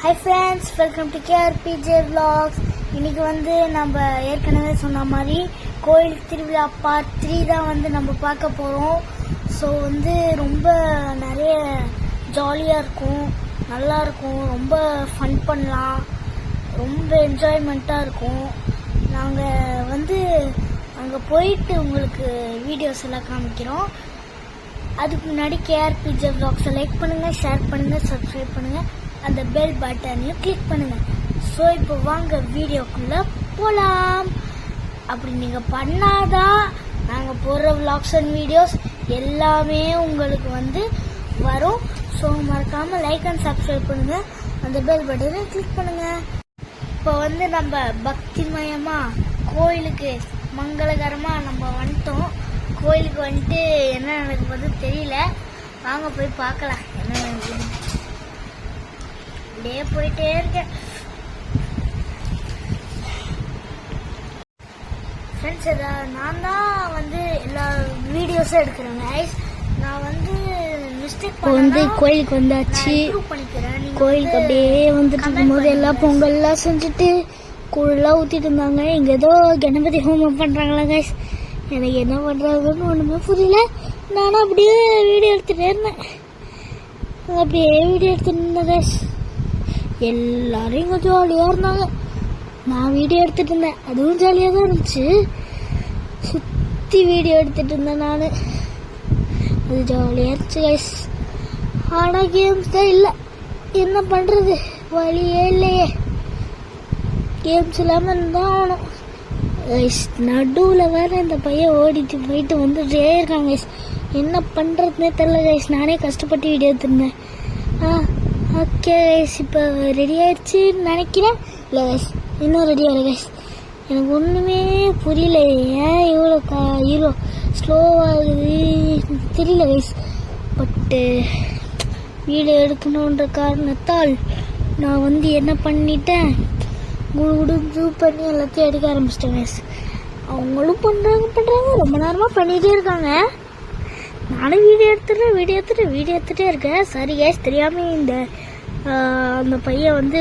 Hi friends, welcome to KRPJ Vlogs. இன்னைக்கு வந்து நம்ம ஏற்கனவே சொன்ன மாதிரி கோயில் திருவிழா பார்ட் 3 தான் வந்து நம்ம பார்க்க போகிறோம். ஸோ வந்து ரொம்ப நிறைய ஜாலியாக இருக்கும், நல்லா இருக்கும், ரொம்ப ஃபன் பண்ணலாம், ரொம்ப என்ஜாய்மெண்ட்டாக இருக்கும். நாங்கள் வந்து அங்கே போயிட்டு உங்களுக்கு வீடியோஸ் எல்லாம் காமிக்கிறோம். அதுக்கு முன்னாடி KRPJ Vlogs லைக் பண்ணுங்கள், ஷேர் பண்ணுங்கள், சப்ஸ்கிரைப் பண்ணுங்கள், அந்த பெல் பட்டனையும் கிளிக் பண்ணுங்க. ஸோ இப்போ வாங்க வீடியோக்குள்ள போகலாம். அப்படி நீங்கள் பண்ணாதான் நாங்கள் போடுற விளாக்ஸ் அண்ட் வீடியோஸ் எல்லாமே உங்களுக்கு வந்து வரும். ஸோ மறக்காமல் லைக் அண்ட் சப்ஸ்கிரைப் பண்ணுங்க, அந்த பெல் பட்டனை கிளிக் பண்ணுங்க. இப்போ வந்து நம்ம பக்திமயமாக கோயிலுக்கு மங்களகரமாக நம்ம வந்துட்டோம். கோயிலுக்கு வந்துட்டு என்ன நடக்குது தெரியல, வாங்க போய் பார்க்கலாம் என்ன நடக்குது. அப்படியே போயிட்டே இருக்கேன் ஃப்ரெண்ட்ஸ். நான் தான் வந்து எல்லா வீடியோஸும் எடுக்கிறேன் கைஸ். நான் வந்து மிஸ்டேக் வந்து கோயிலுக்கு வந்தாச்சு. கோயிலுக்கு அப்படியே வந்துட்டு இருக்கும்போது எல்லாம் பொங்கல்லாம் செஞ்சுட்டு கூழெல்லாம் ஊற்றிட்டு இருந்தாங்க. இங்கே ஏதோ கணபதி ஹோமம் பண்ணுறாங்களா கைஸ், எனக்கு என்ன பண்ணுறாங்கன்னு ஒன்றுமே புரியல. நானும் அப்படியே வீடியோ எடுத்துகிட்டே இருந்தேன். கைஸ் எல்லாரும் இங்கே ஜாலியாக இருந்தாங்க. நான் வீடியோ எடுத்துகிட்டு இருந்தேன், அதுவும் ஜாலியாக தான் இருந்துச்சு. சுற்றி வீடியோ எடுத்துகிட்டு இருந்தேன் நான், அது ஜாலியாக இருந்துச்சு கைஸ். ஆனால் கேம்ஸ் தான் இல்லை, என்ன பண்ணுறது, வழியே இல்லையே. கேம்ஸ் இல்லாமல் இருந்தால் ஆகணும் கைஸ். நடுவில் வேறு இந்த பையன் ஓடிட்டு போயிட்டு வந்துட்டே இருக்காங்க கைஸ். என்ன பண்ணுறதுனே தெரில கைஸ். நானே கஷ்டப்பட்டு வீடியோ எடுத்துருந்தேன். ஓகே கைஸ், இப்போ ரெடி ஆயிடுச்சுன்னு நினைக்கிறேன். இல்லை கைஸ், இன்னும் ரெடி ஆகலை கைஸ். எனக்கு ஒன்றுமே புரியல, ஏன் இவ்வளோ ஸ்லோவாகுது தெரியல கைஸ். பட்டு வீடியோ எடுக்கணுன்ற காரணத்தால் நான் வந்து என்ன பண்ணிட்டேன், குடு ஜூம் பண்ணி எல்லாத்தையும் எடுக்க ஆரம்பிச்சிட்டேன் கைஸ். அவங்களும் பண்ணுறாங்க ரொம்ப நேரமாக பண்ணிகிட்டே இருக்காங்க. நானும் வீடியோ எடுத்துகிட்டே இருக்கேன். சரி கேஸ், தெரியாமல் இந்த அந்த பையன் வந்து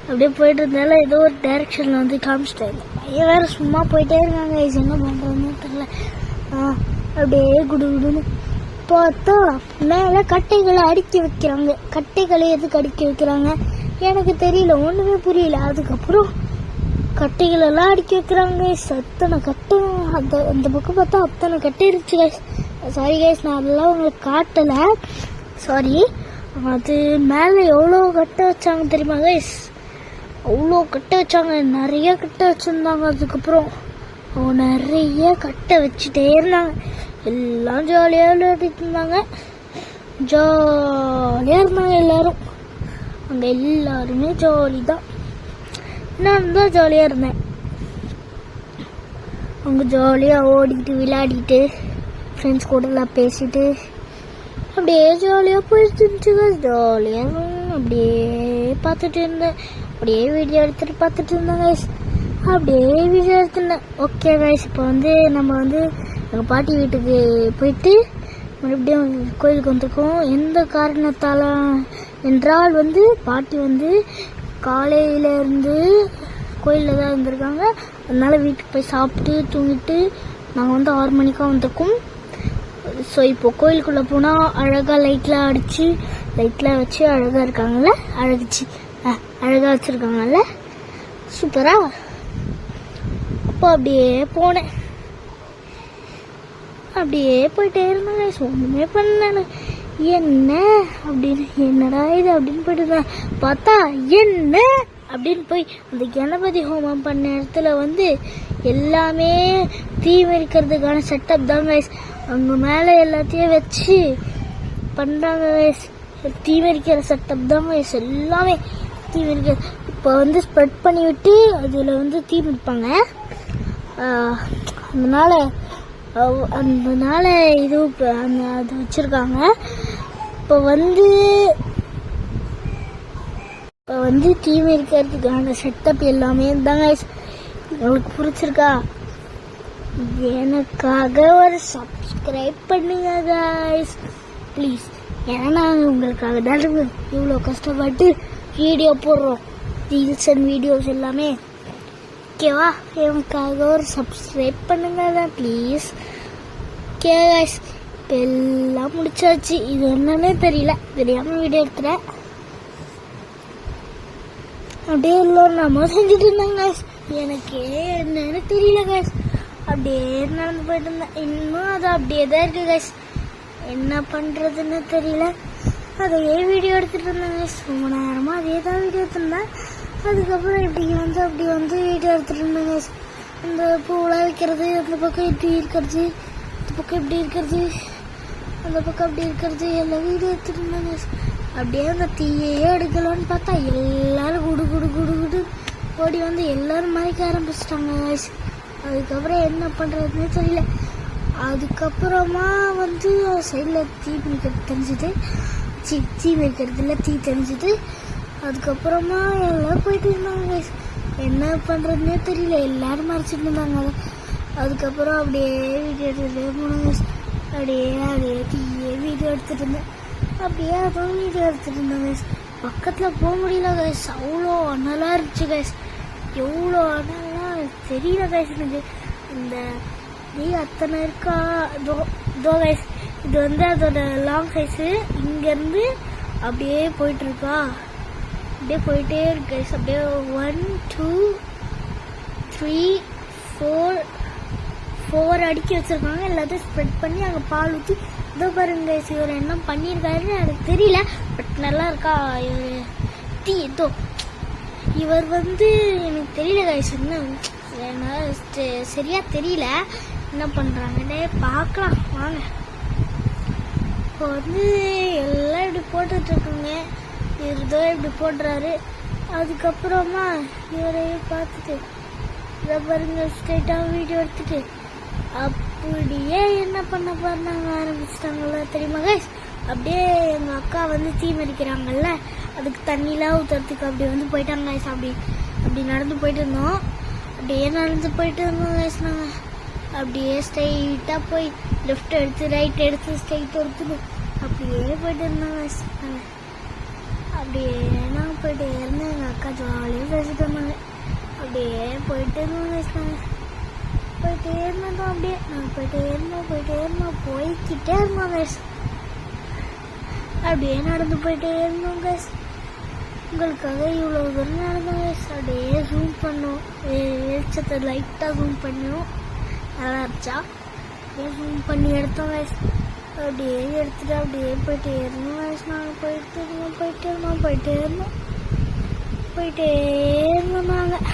அப்படியே போயிட்டு இருந்தால ஏதோ ஒரு டைரக்ஷனில் வந்து காமிச்சிட்டேன். பையன் வேறு சும்மா போயிட்டே இருக்காங்க கைஸ், என்ன பண்ணுறதுன்னு தெரியல. அப்படியே குடுன்னு பார்த்தா மேலே கட்டைகளை அடுக்கி வைக்கிறாங்க. கட்டைகளை எதுக்கு அடுக்கி வைக்கிறாங்க எனக்கு தெரியல, ஒன்றுமே புரியல. அதுக்கப்புறம் கட்டைகளெல்லாம் அடுக்கி வைக்கிறாங்க கைஸ். அத்தனை கட்டை அந்த பக்கம் பார்த்தா அத்தனை கட்டை இருந்துச்சு கைஸ். சாரி கைஸ், நான் அதெல்லாம் உங்களுக்கு காட்டலை, சாரி. அது மேலே எவ்வளோ கட்டை வச்சாங்க தெரியுமா கைஸ், அவ்வளோ கட்டை வச்சாங்க, நிறைய கட்டை வச்சுருந்தாங்க. அதுக்கப்புறம் அவங்க நிறைய கட்டை வச்சுட்டே இருந்தாங்க. எல்லாம் ஜாலியாக விளையாடிட்டு இருந்தாங்க, ஜாலியாக இருந்தாங்க எல்லோரும். அங்கே எல்லாருமே ஜாலி தான், நான் தான் ஜாலியாக இருந்தேன். அவங்க ஜாலியாக ஓடிட்டு விளையாடிட்டு ஃப்ரெண்ட்ஸ் கூட எல்லாம் பேசிட்டு அப்படியே ஜாலியாக போயிட்டு இருந்துச்சு. ஜாலியாக அப்படியே பார்த்துட்டு இருந்தேன், அப்படியே வீடியோ எடுத்துகிட்டு பார்த்துட்டு இருந்தேன் கைஸ். அப்படியே வீடியோ எடுத்துருந்தேன். ஓகே கைஸ், இப்போ வந்து நம்ம வந்து எங்கள் பாட்டி வீட்டுக்கு போயிட்டு மறுபடியும் கோயிலுக்கு வந்திருக்கோம். எந்த காரணத்தால் என்றால் வந்து பாட்டி வந்து காலையிலேருந்து கோயிலில் தான் இருந்திருக்காங்க. அதனால் வீட்டுக்கு போய் சாப்பிட்டு தூங்கிட்டு நாங்கள் வந்து 6 மணிக்காக வந்திருக்கோம். ஸோ இப்போ கோயிலுக்குள்ளே போனால் அழகாக லைட்லாம் வச்சு அழகாக இருக்காங்கல்ல, அழகாக வச்சுருக்காங்கல்ல, சூப்பராக. அப்போ அப்படியே போனேன், அப்படியே போயிட்டே இருந்தேன். ஒன்றுமே பண்ணேன், என்ன அப்படின்னு என்னடா இது அப்படின்னு போயிட்டு பார்த்தா என்ன அப்படின்னு போய் அந்த கணபதி ஹோமம் பண்ண இடத்துல வந்து எல்லாமே தீ மிதிக்கிறதுக்கான செட்டப் தான் கைஸ். அவங்க மேலே எல்லாத்தையும் வச்சு பண்ணுறாங்க கைஸ். தீ மிதிக்கிற செட்டப் தான் கைஸ், எல்லாமே தீ மிதிக்கிற. இப்போ வந்து ஸ்ப்ரெட் பண்ணி விட்டு அதில் வந்து தீ மிதிப்பாங்க. அதனால இது அது வச்சுருக்காங்க. இப்போ வந்து தீ மிதிக்கிறதுக்கான செட்டப் எல்லாமே தான் கைஸ். உங்களுக்கு பிடிச்சிருக்கா? எனக்காக ஒரு சப்ஸ்கிரைப் பண்ணுங்க கைஸ் ப்ளீஸ். ஏன்னா நாங்கள் உங்களுக்காக தான் இவ்வளோ கஷ்டப்பட்டு வீடியோ போடுறோம், ரீல்ஸ் அண்ட் வீடியோஸ் எல்லாமே. ஓகேவா? எனக்காக ஒரு சப்ஸ்கிரைப் பண்ணுங்க தான் ப்ளீஸ். ஓகே கைஸ், இப்போ எல்லாம் முடிச்சாச்சு. இது என்னன்னே தெரியாமல் வீடியோ எடுத்துகிறேன். அப்படியே எல்லோரும் நம்ம செஞ்சுட்டு இருந்தாங்க கைஸ். எனக்கு என்னன்னு தெரியல கைஸ். அப்படியே நடந்து போயிட்டு இருந்தேன். இன்னும் அது அப்படியே தான் இருக்கு கைஸ். என்ன பண்ணுறதுன்னு தெரியல. அதையே வீடியோ எடுத்துகிட்டு இருந்தேன் கைஸ். ரொம்ப நேரமாக அதே தான் வீடியோ எடுத்துருந்தேன். அதுக்கப்புறம் இப்படி அப்படி வந்து வீடியோ எடுத்துகிட்டு இருந்தேன் கைஸ். இந்த பூவெலாம் வைக்கிறது, அந்த பக்கம் இப்படி இருக்கிறது, இந்த பக்கம் இப்படி இருக்கிறது, அந்த பக்கம் அப்படி இருக்கிறது, எல்லாம் வீடியோ எடுத்துகிட்டு இருந்தேன் கைஸ். அப்படியே அந்த தீயே எடுக்கலான்னு பார்த்தா எல்லாரும் குடு குடு குடு குடு ஓடி வந்து எல்லாரும் மறைக்க ஆரம்பிச்சிட்டாங்க கைஸ். அதுக்கப்புறம் என்ன பண்ணுறதுன்னு தெரியல. அதுக்கப்புறமா வந்து சைடில் தீ மிதிக்கிறது தெரிஞ்சுது. தீ மிதிக்கிறதுல தீ தெரிஞ்சுது. அதுக்கப்புறமா எல்லாம் போயிட்டு இருந்தாங்க கைஸ். என்ன பண்ணுறதுனே தெரியல, எல்லாரும் மறைச்சிட்டு இருந்தாங்க. அதுக்கப்புறம் அப்படியே வீடியோ எடுத்துகிட்டே போனாங்க கைஸ். அப்படியே தீயே வீடியோ எடுத்துகிட்டு இருந்தேன். அப்படியே அதுவும் வீடியோ எடுத்துகிட்டு இருந்தேன் கைஸ். பக்கத்தில் போக முடியல கைஸ். அவ்வளோ அனலாக இருந்துச்சு கைஸ். எவ்வளோ அனலாக தெரியல கைஸ் எனக்கு. இந்த நீ அத்தனை இருக்கா தோ கைஸ். இது வந்து அதோட லாங் சைஸு. இங்கேருந்து அப்படியே போயிட்டுருக்கா, அப்படியே போயிட்டே இருக்கு கைஸ். அப்படியே 1 2 3 4 அடுக்கி வச்சுருக்காங்க. எல்லாத்தையும் ஸ்ப்ரெட் பண்ணி அங்கே பால் ஊற்றி இதோ பாருங்க கைஸ். இவர் என்ன பண்ணியிருக்காருன்னு எனக்கு தெரியல, பட் நல்லா இருக்கா இவர் டீ. இதோ இவர் வந்து எனக்கு தெரியல கைஸ், என்ன சரியாக தெரியல என்ன பண்ணுறாங்கன்னே. பார்க்கலாம் வாங்க. இப்போ வந்து எல்லாம் இப்படி போட்டுட்ருக்குங்க. இவர் இதோ இப்படி போடுறாரு. அதுக்கப்புறமா இவரையே பார்த்துட்டு இதை பாருங்க ஸ்ட்ரெயிட்டாக வீடியோ எடுத்துட்டு அப்படியே என்ன பண்ண பாருங்க ஆரம்பிச்சிட்டாங்கல்ல தெரியுமா கைஸ். அப்படியே எங்கள் அக்கா வந்து தீ மறிக்கிறாங்கல்ல, அதுக்கு தண்ணிலாம் ஊற்றுறதுக்கு அப்படி வந்து போயிட்டாங்க கைஸ். அப்படி நடந்து போயிட்டு இருந்தோம். அப்படியே நடந்து போயிட்டு இருந்தோம் கைஸ். நாங்கள் அப்படியே ஸ்ட்ரைட்டாக போய் லெஃப்ட் எடுத்து ரைட் எடுத்து ஸ்ட்ரைட் எடுத்துட்டு அப்படியே போயிட்டு இருந்தோம் கைஸ். அப்படியே நாங்கள் போயிட்டு இருந்தோம். எங்கள் அக்கா ஜாலியாக பேசிட்டு இருந்தாங்க. அப்படியே போயிட்டு இருந்தோம் கைஸ். போயிட்டே இருந்தோம். அப்படியே நாங்கள் போயிட்டே இருந்தோம் போய்கிட்டே இருந்தோம் கைஸ். அப்படியே நடந்து போயிட்டே இருந்தோம் கைஸ். உங்களுக்காக இவ்வளோ தூரம் நடந்தோம் கைஸ். அப்படியே ஜூம் பண்ணோம், வெளிச்சத்தை லைட்டாக ஜூம் பண்ணோம். நல்லா இருந்துச்சா? அப்படியே ஜூம் பண்ணி எடுத்தோம் கைஸ். அப்படியே எடுத்துட்டு அப்படியே போயிட்டே இருந்தோம் கைஸ். நாங்கள் போயிட்டே இருந்தோம் நாங்கள்.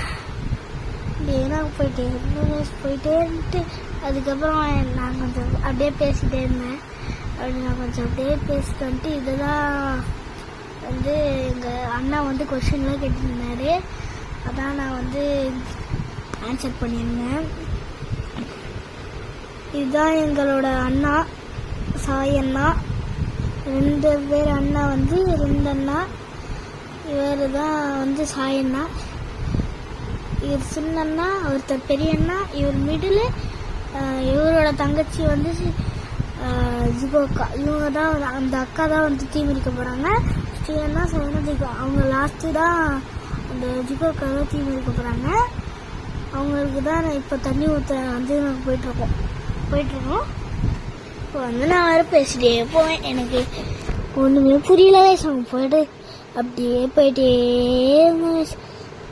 அப்படியே நாங்கள் போயிட்டே இருந்தோம் கைஸ். போயிட்டே இருந்துட்டு அதுக்கப்புறம் நான் கொஞ்சம் அப்படியே பேசிகிட்டே இருந்தேன். அப்படி நான் கொஞ்சம் அப்படியே பேசிட்டு வந்துட்டு இதுதான் வந்து எங்கள் அண்ணா வந்து கொஸ்டின்லாம் கேட்டிருந்தாரு. அதான் நான் வந்து ஆன்சர் பண்ணியிருந்தேன். இதுதான் எங்களோட அண்ணா சாய் அண்ணா. 2 பேர் அண்ணா வந்து 2 அண்ணா. இவர் தான் வந்து சாய் அண்ணா. இவர் சின்ன அண்ணா, ஒருத்தர் பெரிய அண்ணா, இவர் மிடில். இவரோட தங்கச்சி வந்து ஜிகோக்கா. இவங்க தான் அந்த அக்கா தான் வந்து தீ மிதிக்க போகிறாங்க. ஸ்ரீயண்ணா சைனதிகா அவங்க லாஸ்ட்டு தான் அந்த ஜிகோக்கா தான் தீ மிதிக்க போகிறாங்க. அவங்களுக்கு தான் நான் இப்போ தண்ணி ஊற்ற வந்து நாங்கள் போயிட்டுருக்கோம். இப்போ வந்து நான் வேறு பேசிட்டே போவேன். எனக்கு ஒன்றுமே புரியல. அவங்க போயிட்டு அப்படியே போயிட்டே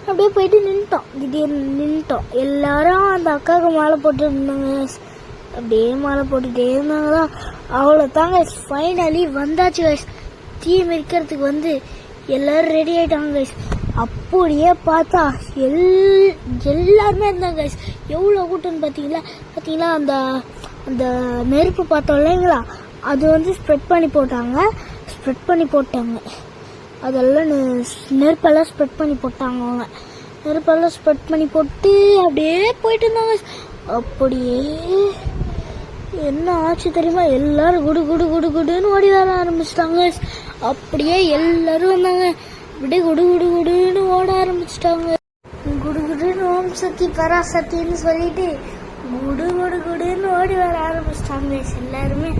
அப்படியே போயிட்டு நின்றுட்டோம். திடீர்னு நின்றுட்டோம். எல்லாரும் அந்த அக்காவுக்கு மாலை போட்டு இருந்தாங்க. அப்படியே மாலை போட்டுகிட்டே இருந்தாங்க தான். அவ்வளோதாங்க ஃபைனலி வந்தாச்சு கைஸ். தீ மிதிக்கிறதுக்கு வந்து எல்லோரும் ரெடி ஆகிட்டாங்க கைஸ். அப்படியே பார்த்தா எல்லாருமே இருந்தாங்க கைஸ். எவ்வளோ கூட்டம்னு பார்த்தீங்களா? அந்த நெருப்பு பார்த்தோம் இல்லைங்களா, அது வந்து ஸ்ப்ரெட் பண்ணி போட்டாங்க. அதெல்லாம் நெருப்பெல்லாம் ஸ்ப்ரெட் பண்ணி போட்டாங்க. அவங்க நெருப்பெல்லாம் ஸ்ப்ரெட் பண்ணி போட்டு அப்படியே போயிட்டு இருந்தாங்க. அப்படியே என்ன ஆச்சு தெரியுமா? எல்லாரும் குடு குடு குடு குடுன்னு ஓடி வர ஆரம்பிச்சிட்டாங்க. அப்படியே எல்லாரும் வந்தாங்க. அப்படியே குடு குடு குடுன்னு ஓட ஆரம்பிச்சிட்டாங்க. குடு குடுன்னு ஓம் சக்தி பராசக்தின்னு சொல்லிட்டு குடு குடு குடுன்னு ஓடி வர ஆரம்பிச்சிட்டாங்க எல்லாருமே.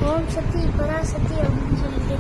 ஓம் சக்தி பராசக்தி அப்படின்னு சொல்லிட்டு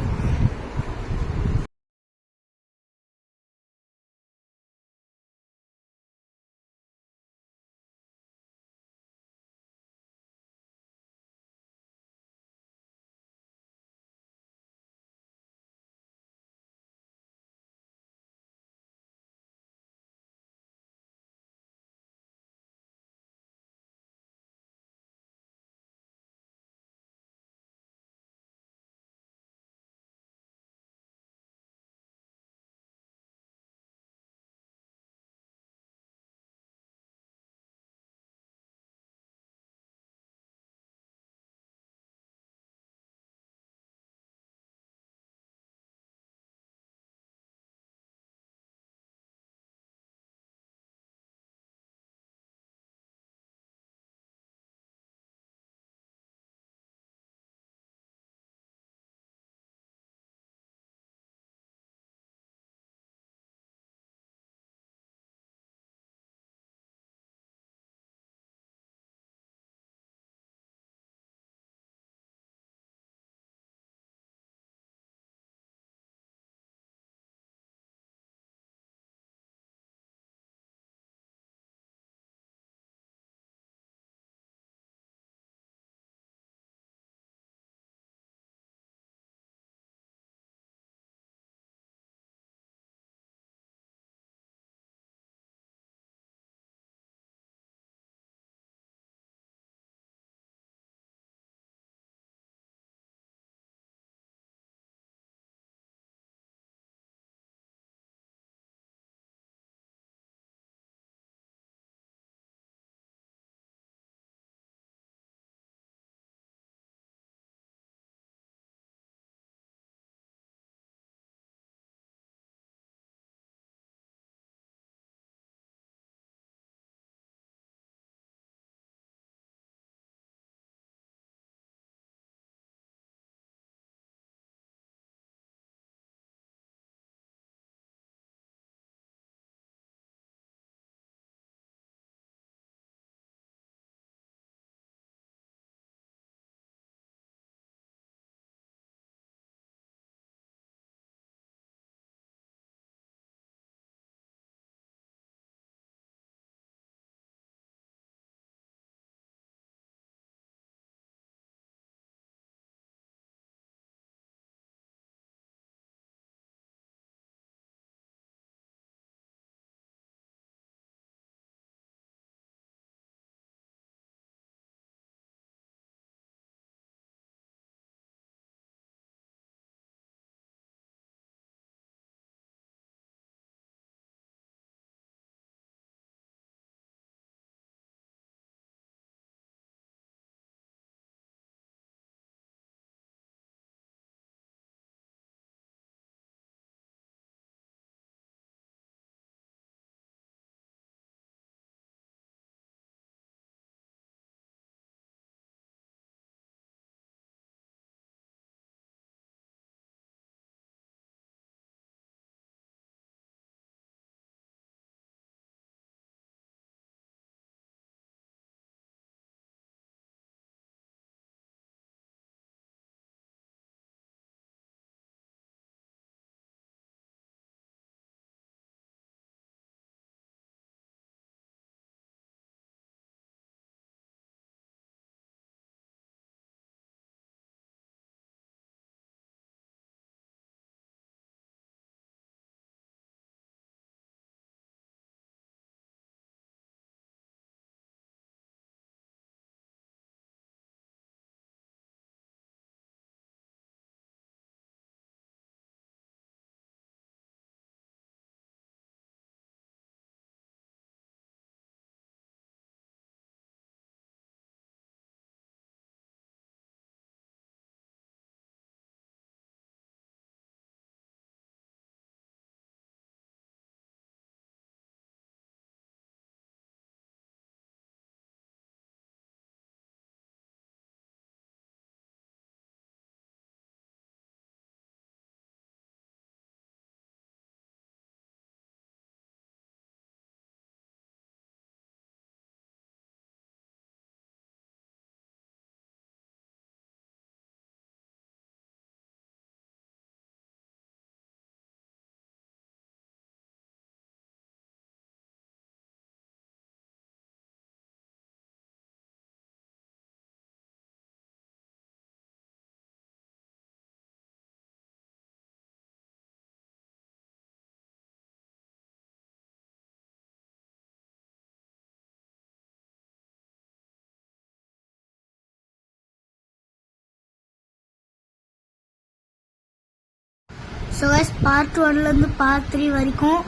ஸோ கைஸ் பார்ட் 1லேருந்து பார்ட் 3 வரைக்கும்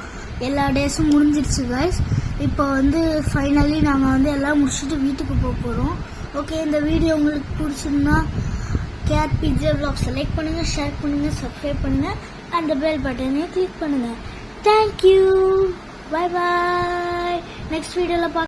எல்லா டேஸும் முடிஞ்சிருச்சு கைஸ். இப்போ வந்து ஃபைனலி நாங்கள் வந்து எல்லாம் முடிச்சுட்டு வீட்டுக்கு போக போகிறோம். ஓகே, இந்த வீடியோ உங்களுக்கு பிடிச்சிருந்தா KRPJ vlogs லைக் பண்ணுங்கள், ஷேர் பண்ணுங்கள், சப்ஸ்கிரைப் பண்ணுங்கள், அந்த பெல் பட்டனையும் கிளிக் பண்ணுங்கள். Thank you, bye bye. நெக்ஸ்ட் வீடியோவில் பார்க்க